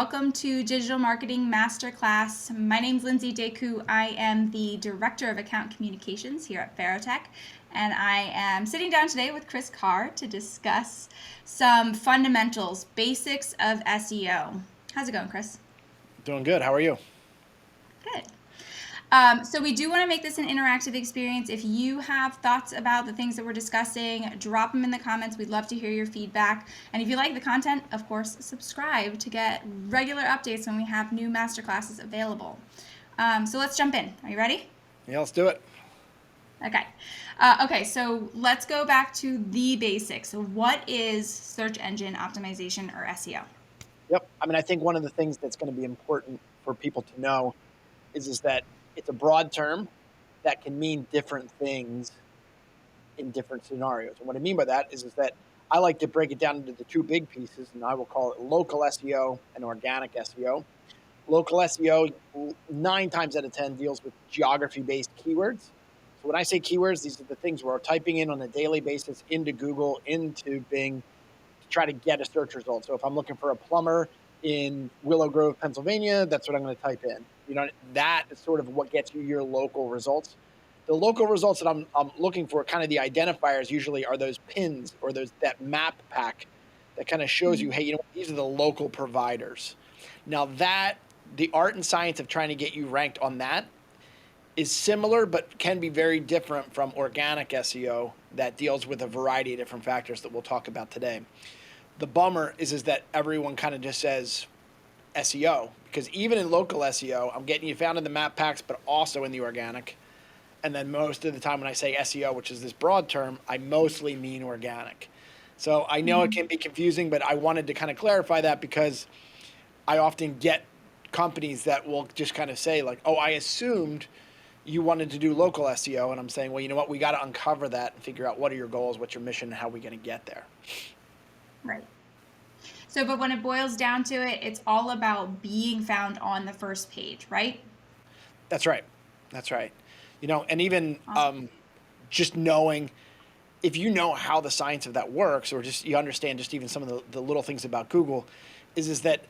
welcome to Digital Marketing Masterclass. My name is Lindsey Daku. I am the Director of Account Communications here at Farotech, and I am sitting down today with Chris Carr to discuss some fundamentals, basics of SEO. How's it going, Chris? Doing good. How are you? Good. So we do want to make this an interactive experience. If you have thoughts about the things that we're discussing, drop them in the comments. We'd love to hear your feedback. And if you like the content, of course, subscribe to get regular updates when we have new masterclasses available. So let's jump in. Are you ready? Yeah, let's do it. Okay, so let's go back to the basics. What is search engine optimization, or SEO? Yep. I think one of the things that's going to be important for people to know is that it's a broad term that can mean different things in different scenarios. And what I mean by that is that I like to break it down into the two big pieces, and I will call it local SEO and organic SEO. Local SEO, 9 times out of 10, deals with geography-based keywords. So when I say keywords, these are the things we're typing in on a daily basis into Google, into Bing, to try to get a search result. So if I'm looking for a plumber in Willow Grove, Pennsylvania, that's what I'm going to type in. That is sort of what gets you your local results. The local results that I'm looking for, kind of the identifiers usually, are those pins or that map pack that kind of shows you, hey, these are the local providers. Now the art and science of trying to get you ranked on that is similar, but can be very different from organic SEO that deals with a variety of different factors that we'll talk about today. The bummer is that everyone kind of just says SEO, because even in local SEO, I'm getting you found in the map packs, but also in the organic. And then most of the time when I say SEO, which is this broad term, I mostly mean organic. So I know it can be confusing, but I wanted to kind of clarify that, because I often get companies that will just kind of say like, oh, I assumed you wanted to do local SEO. And I'm saying, well, you know what? We got to uncover that and figure out what are your goals, what's your mission, and how are we going to get there. Right. So, but when it boils down to it, it's all about being found on the first page, right? That's right. That's right. And even just knowing, if you know how the science of that works, or just you understand just even some of the little things about Google, is that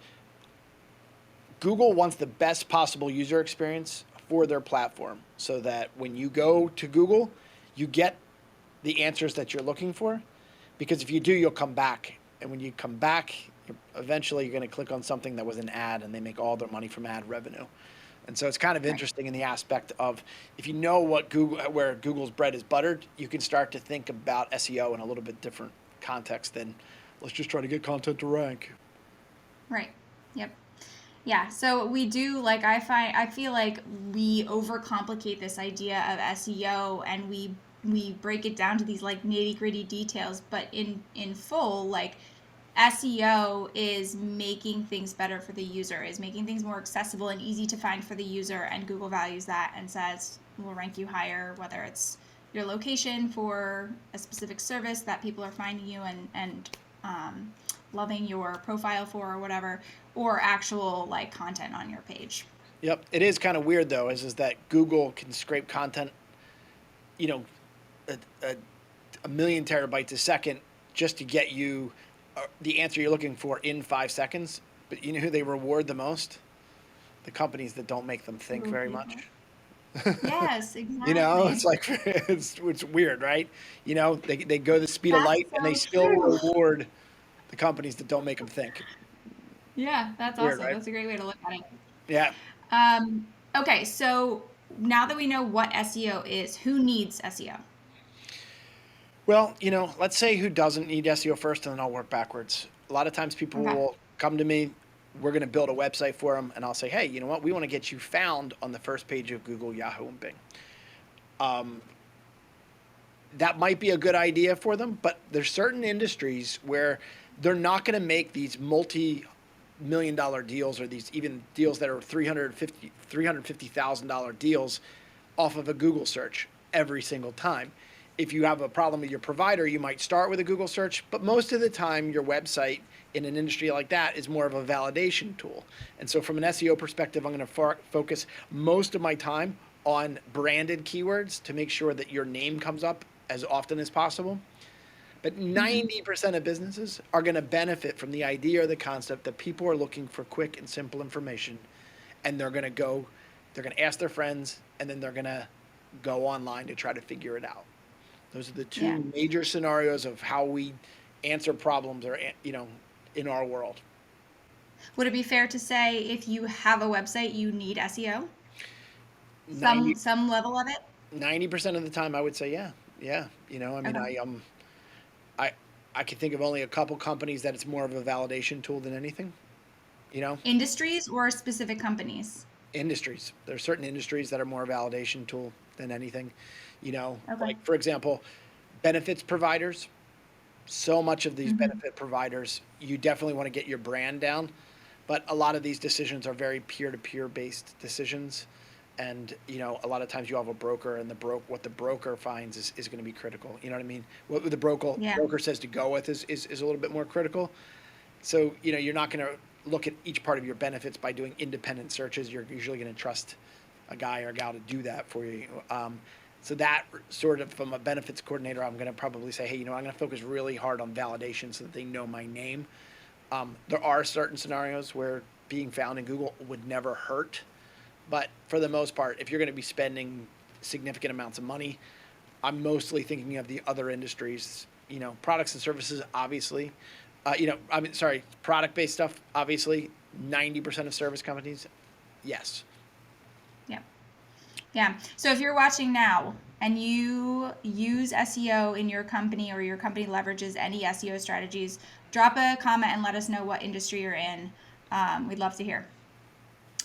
Google wants the best possible user experience for their platform, so that when you go to Google, you get the answers that you're looking for. Because if you do, you'll come back. And when you come back, eventually you're going to click on something that was an ad, and they make all their money from ad revenue. And so it's kind of interesting in the aspect of, if you know where Google's bread is buttered, you can start to think about SEO in a little bit different context than let's just try to get content to rank. Right. Yep. Yeah, so we do, I feel like we overcomplicate this idea of SEO, and we break it down to these nitty-gritty details, but in full, SEO is making things better for the user, is making things more accessible and easy to find for the user, and Google values that and says we'll rank you higher, whether it's your location for a specific service that people are finding you and loving your profile for, or whatever, or actual content on your page. Yep. It is kind of weird though, is that Google can scrape content, a million terabytes a second just to get you the answer you're looking for in 5 seconds. But you know who they reward the most? The companies that don't make them think very much. Yes, exactly. It's like, it's weird, right? They go the speed of That's light, and they so still true. reward the companies that don't make them think. Yeah, that's Weird, awesome. right? That's a great way to look at it. Yeah. Okay, so now that we know what SEO is, who needs SEO? Well, let's say who doesn't need SEO first, and then I'll work backwards. A lot of times people Okay. will come to me, we're going to build a website for them, and I'll say, hey, you know what? We want to get you found on the first page of Google, Yahoo, and Bing. That might be a good idea for them, but there's certain industries where they're not going to make these multi-million-dollar deals, or these even deals that are $350,000 deals off of a Google search every single time. If you have a problem with your provider, you might start with a Google search, but most of the time your website in an industry like that is more of a validation tool. And so from an SEO perspective, I'm going to focus most of my time on branded keywords to make sure that your name comes up as often as possible. But Mm-hmm. 90% of businesses are going to benefit from the idea or the concept that people are looking for quick and simple information, and they're going to ask their friends, and then they're going to go online to try to figure it out. Those are the Yeah. two major scenarios of how we answer problems or, in our world. Would it be fair to say if you have a website, you need SEO? 90, Some level of it? 90% of the time I would say, yeah, yeah. I mean, Okay. I, I can think of only a couple companies that it's more of a validation tool than anything, you know, Industries or specific companies? industries. There are certain industries that are more a validation tool than anything, Okay. like for example, benefits providers. So much of these Mm-hmm. benefit providers, you definitely want to get your brand down, but a lot of these decisions are very peer-to-peer based decisions. And a lot of times you have a broker, and what the broker finds is going to be critical. You know what I mean? What the Yeah. broker says to go with is a little bit more critical. So you're not going to look at each part of your benefits by doing independent searches. You're usually going to trust a guy or a gal to do that for you. So that sort of, from a benefits coordinator, I'm going to probably say, hey, I'm going to focus really hard on validation so that they know my name. There are certain scenarios where being found in Google would never hurt, but for the most part, if you're going to be spending significant amounts of money, I'm mostly thinking of the other industries, products and services, obviously. I mean, sorry, product-based stuff, obviously. 90% of service companies, yes. Yeah. Yeah. So if you're watching now and you use SEO in your company or your company leverages any SEO strategies, drop a comment and let us know what industry you're in. We'd love to hear.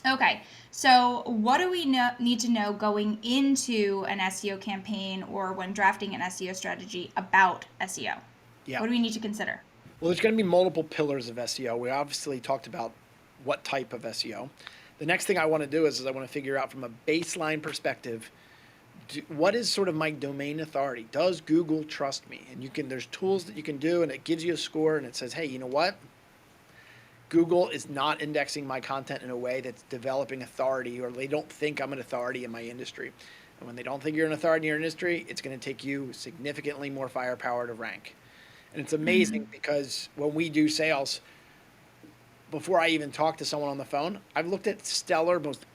Okay, so what do we need to know going into an SEO campaign or when drafting an SEO strategy about SEO? Yeah. What do we need to consider? Well, there's going to be multiple pillars of SEO. We obviously talked about what type of SEO. The next thing I want to do is I want to figure out from a baseline perspective, what is sort of my domain authority? Does Google trust me? And there's tools that you can do, and it gives you a score, and it says, hey, you know what? Google is not indexing my content in a way that's developing authority, or they don't think I'm an authority in my industry. And when they don't think you're an authority in your industry, it's going to take you significantly more firepower to rank. And it's Mm-hmm. amazing because when we do sales, before I even talk to someone on the phone, I've looked at stellar, just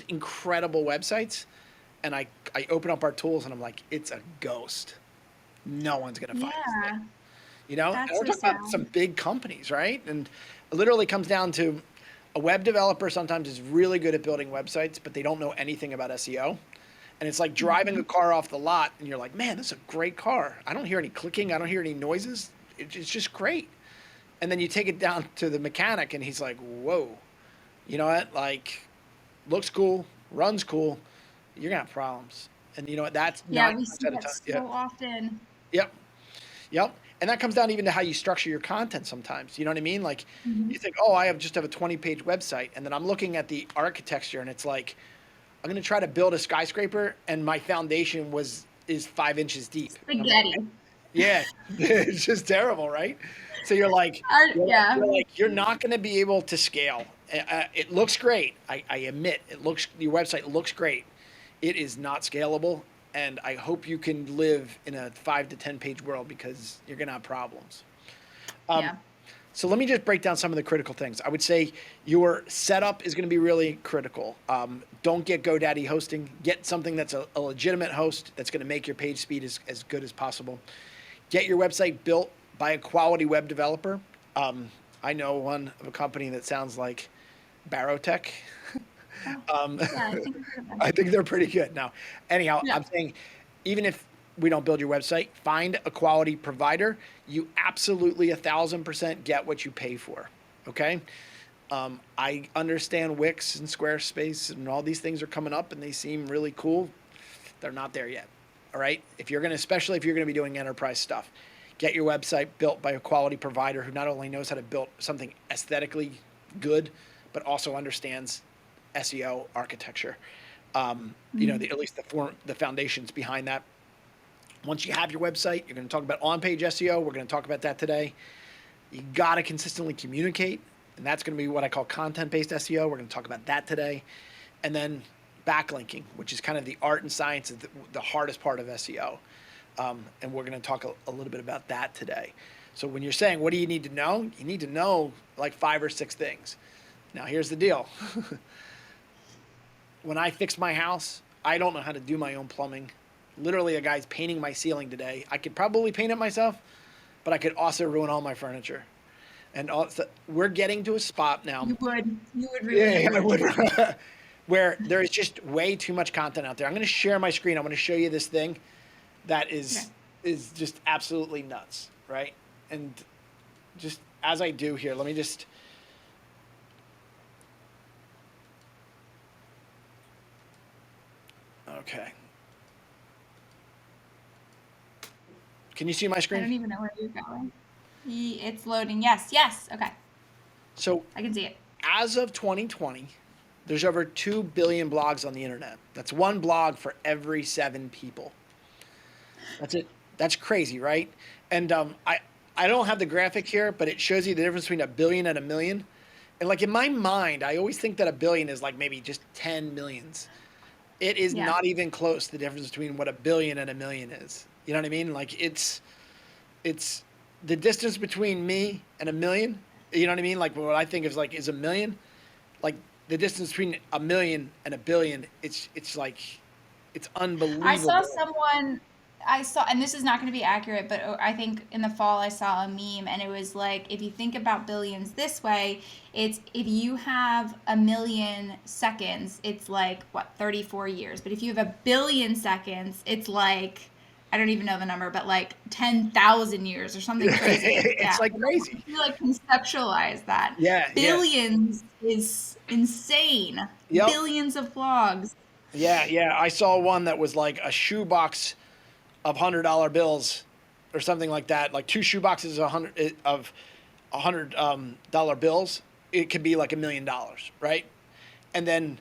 incredible websites, and I open up our tools and I'm like, it's a ghost. No one's going to find this thing. Yeah, And that's we're so talking about sad. some big companies, right? And it literally comes down to a web developer sometimes is really good at building websites, but they don't know anything about SEO. And it's like driving Mm-hmm. a car off the lot, and you're like, man, this is a great car. I don't hear any clicking. I don't hear any noises. It's just great. And then you take it down to the mechanic, and he's like, whoa, you know what? Like, looks cool, runs cool. You're going to have problems. And you know what? That's Yeah, 90% we see of the that time. Yeah. so often. Yep. Yep. And that comes down even to how you structure your content sometimes. You know what I mean? Like Mm-hmm. you think, oh, just have a 20-page website. And then I'm looking at the architecture, and it's like, I'm going to try to build a skyscraper, and my foundation is 5 inches deep. And I'm like, Spaghetti. yeah, it's just terrible, right? So you're like, Yeah. you're not going to be able to scale. It looks great. I admit your website looks great. It is not scalable, and I hope you can live in a 5 to 10 page world because you're going to have problems. Um, Yeah. so let me just break down some of the critical things. I would say your setup is going to be really critical. Don't get GoDaddy hosting. Get something that's a legitimate host that's going to make your page speed as good as possible. Get your website built by a quality web developer. I know one of a company that sounds like Farotech. Oh, um, yeah, I think I've heard of them. I think they're pretty good. Now, anyhow, Yeah. I'm saying even if we don't build your website, find a quality provider. You absolutely 1,000% get what you pay for. Okay. I understand Wix and Squarespace and all these things are coming up and they seem really cool. They're not there yet. All right. Especially if you're going to be doing enterprise stuff, get your website built by a quality provider who not only knows how to build something aesthetically good, but also understands SEO architecture. Mm-hmm. At least the foundations behind that. Once you have your website, you're going to talk about on-page SEO. We're going to talk about that today. You got to consistently communicate, and that's going to be what I call content-based SEO. We're going to talk about that today. And then backlinking, which is kind of the art and science of the hardest part of SEO. And we're going to talk a little bit about that today. So when you're saying, what do you need to know? You need to know like 5 or 6 things. Now, here's the deal. When I fix my house, I don't know how to do my own plumbing. Literally, a guy's painting my ceiling today. I could probably paint it myself, but I could also ruin all my furniture. And also, we're getting to a spot now. You would ruin Yeah, your I would. furniture. Where there is just way too much content out there. I'm going to share my screen. I'm going to show you this thing that Okay. is just absolutely nuts, right? And just as I do here, let me just. Okay. Can you see my I screen? don't even know where you're going. It's loading. Yes, yes. Okay. So I can see it. as of 2020, there's over 2 billion blogs on the internet. That's one blog for every 7 people. That's it. That's crazy, right? And I don't have the graphic here, but it shows you the difference between a billion and a million. And like in my mind, I always think that a billion is like maybe just 10 millions. It is Yeah. not even close, the difference between what a billion and a million is. You know what I mean? Like it's the distance between me and a million. You know what I mean? Like what I think is like is a million. Like the distance between a million and a billion. It's like it's I saw unbelievable. someone, I saw, and this is not going to be accurate, but I think in the fall I saw a meme and it was like, if you think about billions this way, it's if you have a million seconds, it's like, what, 34 years. But if you have a billion seconds, it's like, I don't even know the number, but like 10,000 years or something crazy like It's that. like I don't crazy. want to like conceptualize that. Yeah, yeah. Billions is insane. Yep. Billions of vlogs. Yeah, yeah. I saw one that was like a shoebox of $100 bills or something like that. Like 2 shoeboxes of $100 bills. It could be like $1 million, right? And then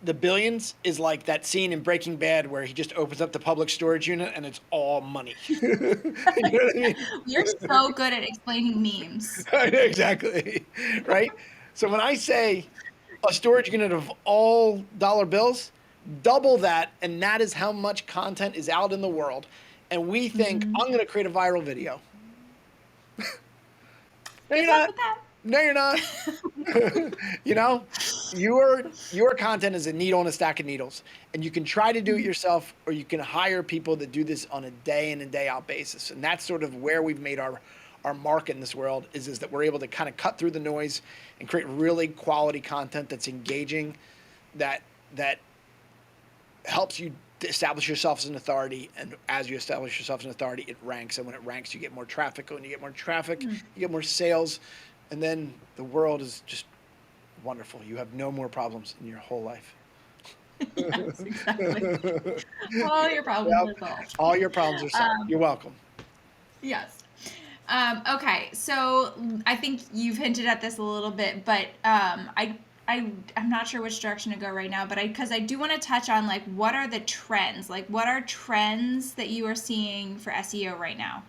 the billions is like that scene in Breaking Bad where he just opens up the public storage unit and it's all money. You know what I mean? You're so good at explaining memes. Exactly. Right? So when I say a storage unit of all dollar bills, double that, and that is how much content is out in the world. And we think, Hmm. I'm going to create a viral video. No, Good you're luck not. with that. No, you're not. You know, your content is a needle in a stack of needles, and you can try to do it yourself, or you can hire people that do this on a day in and day out basis. And that's sort of where we've made our mark in this world is that we're able to kind of cut through the noise and create really quality content that's engaging, that helps you establish yourself as an authority. And as you establish yourself as an authority, it ranks. And when it ranks, you get more traffic. When you get more traffic, you get more sales. And then the world is just wonderful. You have no more problems in your whole life. Yes, exactly. All your problems Yep. are solved. All your problems are solved. Um, You're welcome. yes. Okay, so I think you've hinted at this a little bit, but I'm not sure which direction to go right now, but because I do want to touch on like what are the trends, like what are trends that you are seeing for SEO right now?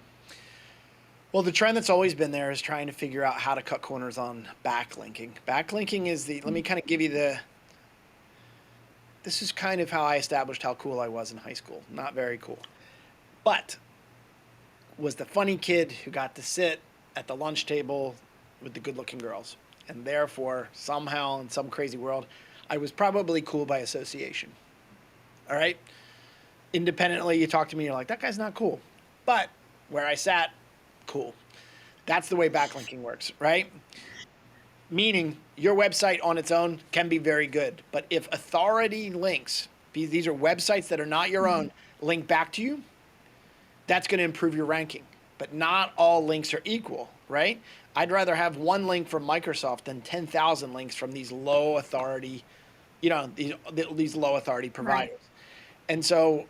Well, the trend that's always been there is trying to figure out how to cut corners on backlinking. Backlinking is let me kind of give you this is kind of how I established how cool I was in high school. Not very cool. But was the funny kid who got to sit at the lunch table with the good looking girls. And therefore, somehow in some crazy world, I was probably cool by association. All right? Independently, you talk to me, you're like, that guy's not cool. But where I sat, cool. That's the way backlinking works, right? Meaning your website on its own can be very good. But if authority links, these are websites that are not your own, link back to you, that's going to improve your ranking. But not all links are equal, right? I'd rather have one link from Microsoft than 10,000 links from these low authority, these low authority Right. providers. And so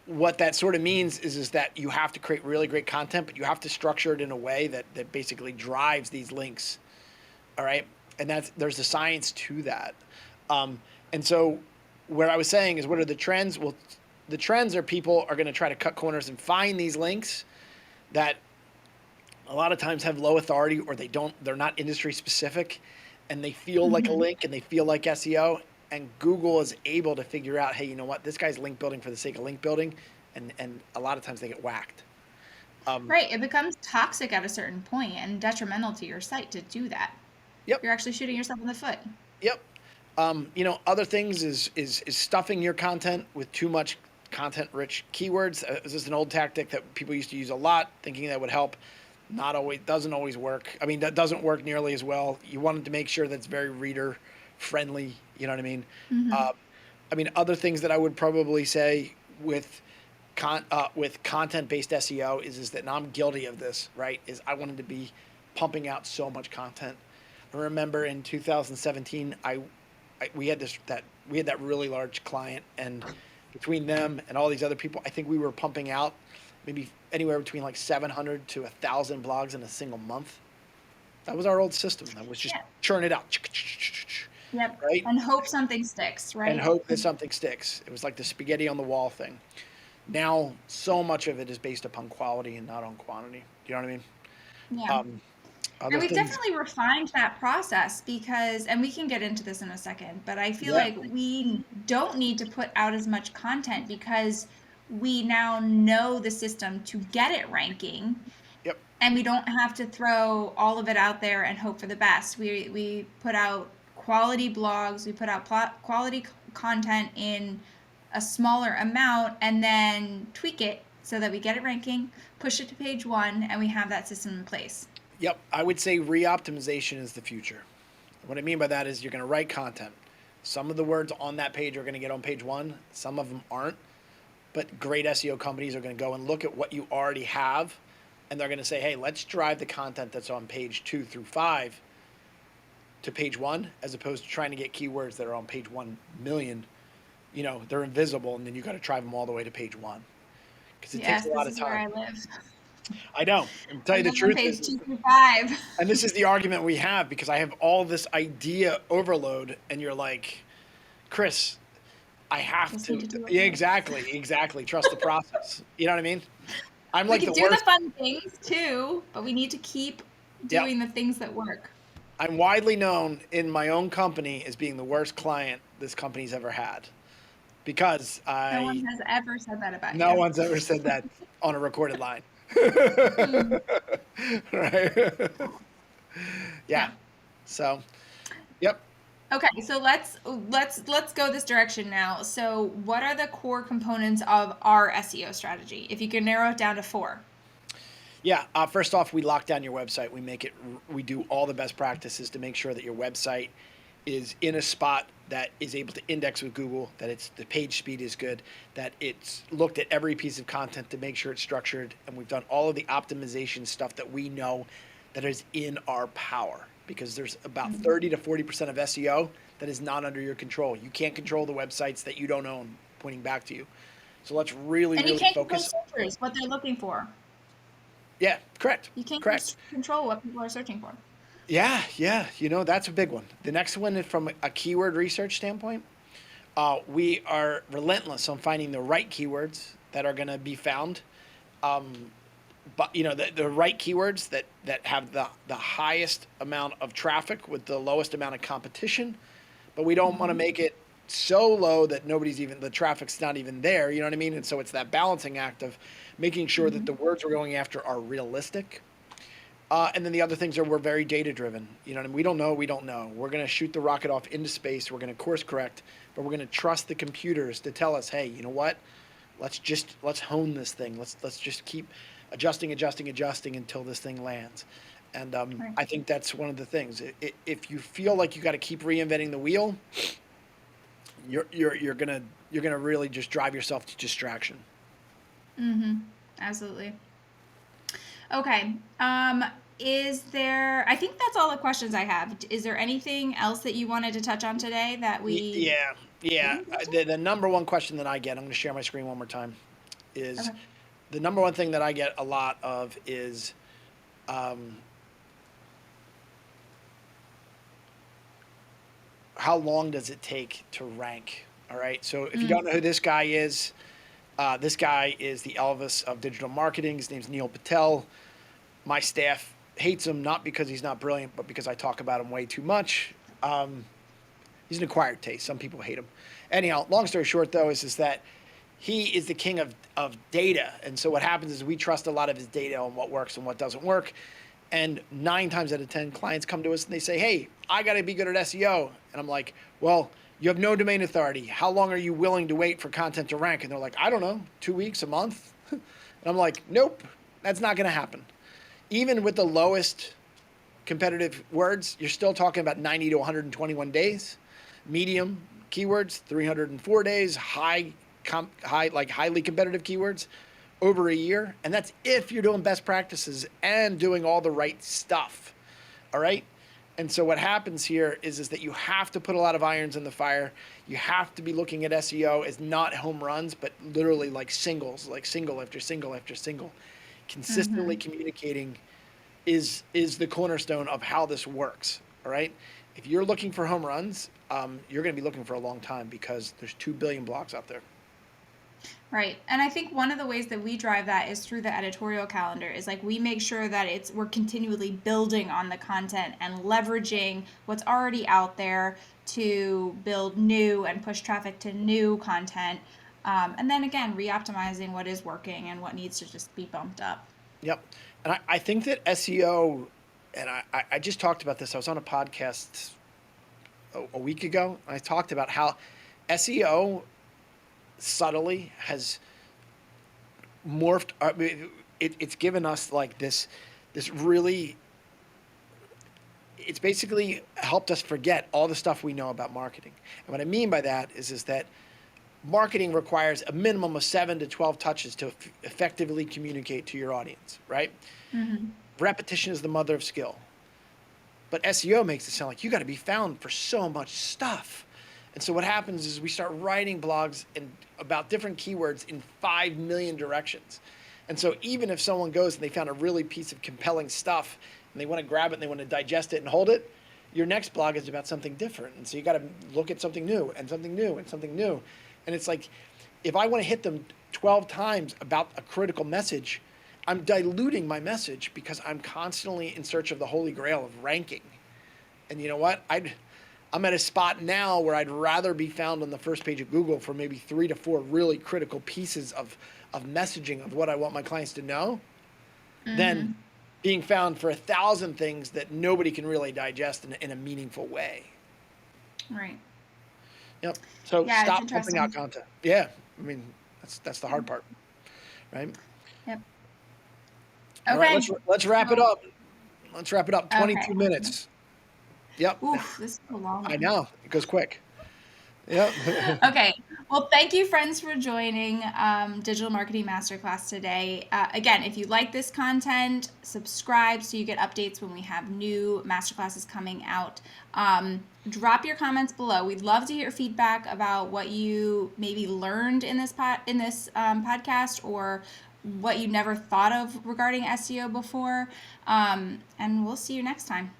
what that sort of means is that you have to create really great content, but you have to structure it in a way that basically drives these links. All right. And there's a science to that. And so what I was saying is, what are the trends? Well, the trends are people are going to try to cut corners and find these links that a lot of times have low authority, or they're not industry specific, and they feel like a Hmm. link and they feel like SEO. And Google is able to figure out, hey, you know what? This guy's link building for the sake of link building, and a lot of times they get whacked. Right. It becomes toxic at a certain point and detrimental to your site to do that. Yep. You're actually shooting yourself in the foot. Yep. Other things is stuffing your content with too much content-rich keywords. This is an old tactic that people used to use a lot, thinking that would help. Not always, doesn't always work. I mean, that doesn't work nearly as well. You wanted to make sure that's very reader friendly. You know what I mean? Mm-hmm. Uh, Other things that I would probably say with with content-based SEO is that, and I'm guilty of this, right? Is I wanted to be pumping out so much content. I remember in 2017, we had that really large client, and between them and all these other people, I think we were pumping out maybe anywhere between like 700 to 1,000 blogs in a single month. That was our old system. That was just Yeah. churn it out, Yep. right? And hope something sticks, And right? hope that something sticks. It was like the spaghetti on the wall thing. Now, so much of it is based upon quality and not on quantity. Do you know what I mean? Yeah. Um, And Other we've things. definitely refined that process because, and we can get into this in a second, but I feel Yeah. like we don't need to put out as much content because we now know the system to get it ranking, Yep. and we don't have to throw all of it out there and hope for the best. We put out quality blogs, we put out quality content in a smaller amount, and then tweak it so that we get it ranking, push it to page one, and we have that system in place. Yep. I would say reoptimization is the future. What I mean by that is you're going to write content. Some of the words on that page are going to get on page one. Some of them aren't. But great SEO companies are going to go and look at what you already have, and they're going to say, hey, let's drive the content that's on page 2 through 5 to page 1, as opposed to trying to get keywords that are on page 1 million. They're invisible, and then you got to drive them all the way to page 1 because it takes Yes, a this lot of is where time. I live. I know. And to tell I you the live on truth page is, 2 through 5. and this is the argument we have because I have all this idea overload, and you're like, Chris, I have Just need to. to do it Yeah, right. exactly. Trust the process. You know what I mean? I'm We like can the do the worst. fun things too, but we need to keep Yep. doing the things that work. I'm widely known in my own company as being the worst client this company's ever had because No one has ever said that about no you. one's ever said that on a recorded line. Hmm. Right? Yeah. Yeah. So, yep. Okay, so let's go this direction now. So, what are the core components of our SEO strategy? If you can narrow it down to four. Yeah. First off, we lock down your website. We do all the best practices to make sure that your website is in a spot that is able to index with Google, that the page speed is good, that it's looked at every piece of content to make sure it's structured, and we've done all of the optimization stuff that we know that is in our power because there's about Mhm. 30 to 40% of SEO that is not under your control. You can't control the websites that you don't own, pointing back to you. So let's really, And you really can't control focus. searchers, what they're looking for. Yeah, correct. You can't Correct. control what people are searching for. Yeah. That's a big one. The next one is from a keyword research standpoint. We are relentless on finding the right keywords that are going to be found. But the right keywords that have the highest amount of traffic with the lowest amount of competition. But we don't want to make it so low that the traffic's not even there. You know what I mean? And so it's that balancing act of making sure that Mhm. the words we're going after are realistic. And then the other things are we're very data driven. You know what I mean? We don't know. We don't know. We're going to shoot the rocket off into space. We're going to course correct, but we're going to trust the computers to tell us, hey, you know what? Let's hone this thing. Let's just keep adjusting until this thing lands. And Right. I think that's one of the things. If you feel like you got to keep reinventing the wheel, you're gonna really just drive yourself to distraction. Mm-hmm. Absolutely. Okay. Is there, I think that's all the questions I have. Is there anything else that you wanted to touch on today that we Yeah. didn't touch The number one question that I get, I'm going to share my screen one more time, on? is Okay. the number one thing that I get a lot of is um, how long does it take to rank? All right. So if you Mm. don't know who this guy is the Elvis of digital marketing. His name's Neil Patel. My staff hates him not because he's not brilliant, but because I talk about him way too much. He's an acquired taste. Some people hate him. Anyhow, long story short, though, is that he is the king of data. And so what happens is we trust a lot of his data on what works and what doesn't work. And 9 times out of 10, clients come to us and they say, hey, I got to be good at SEO. And I'm like, well, you have no domain authority. How long are you willing to wait for content to rank? And they're like, I don't know, 2 weeks, a month. And I'm like, nope, that's not going to happen. Even with the lowest competitive words, you're still talking about 90 to 121 days. Medium keywords, 304 days. Highly competitive keywords, over a year. And that's if you're doing best practices and doing all the right stuff. All right. And so what happens here is that you have to put a lot of irons in the fire. You have to be looking at SEO as not home runs, but literally like singles, like single after single after single. Consistently communicating is the cornerstone of how this works. All right. If you're looking for home runs, you're going to be looking for a long time because there's 2 billion blogs out there. Right. And I think one of the ways that we drive that is through the editorial calendar. Is like we make sure that we're continually building on the content and leveraging what's already out there to build new and push traffic to new content. And then again, reoptimizing what is working and what needs to just be bumped up. Yep. And I think that SEO, and I just talked about this. I was on a podcast a week ago. And I talked about how SEO subtly has morphed. It's given us like this really. It's basically helped us forget all the stuff we know about marketing. And what I mean by that is that marketing requires a minimum of 7 to 12 touches to effectively communicate to your audience, right? Repetition is the mother of skill. But SEO makes it sound like you got to be found for so much stuff. And so what happens is we start writing blogs about different keywords in 5 million directions. And so even if someone goes and they found a really piece of compelling stuff and they want to grab it and they want to digest it and hold it, your next blog is about something different. And so you got to look at something new and something new and something new. And it's like, if I want to hit them 12 times about a critical message, I'm diluting my message because I'm constantly in search of the holy grail of ranking. And you know what? I'm at a spot now where I'd rather be found on the first page of Google for maybe 3 to 4 really critical pieces of messaging of what I want my clients to know than being found for 1,000 things that nobody can really digest in a meaningful way. Right. Yep. So Yeah, it's stop pumping out interesting. content. Yeah. I mean, that's the hard part, right? Yep. All right, Okay. let's wrap it So, up. Let's wrap it up. 22 okay. minutes. Yep. Oof, this is a long I one. know. It goes quick. Yep. Okay. Well, thank you, friends, for joining Digital Marketing Masterclass today. Again, if you like this content, subscribe so you get updates when we have new masterclasses coming out. Drop your comments below. We'd love to hear feedback about what you maybe learned in this podcast or what you never thought of regarding SEO before. And we'll see you next time.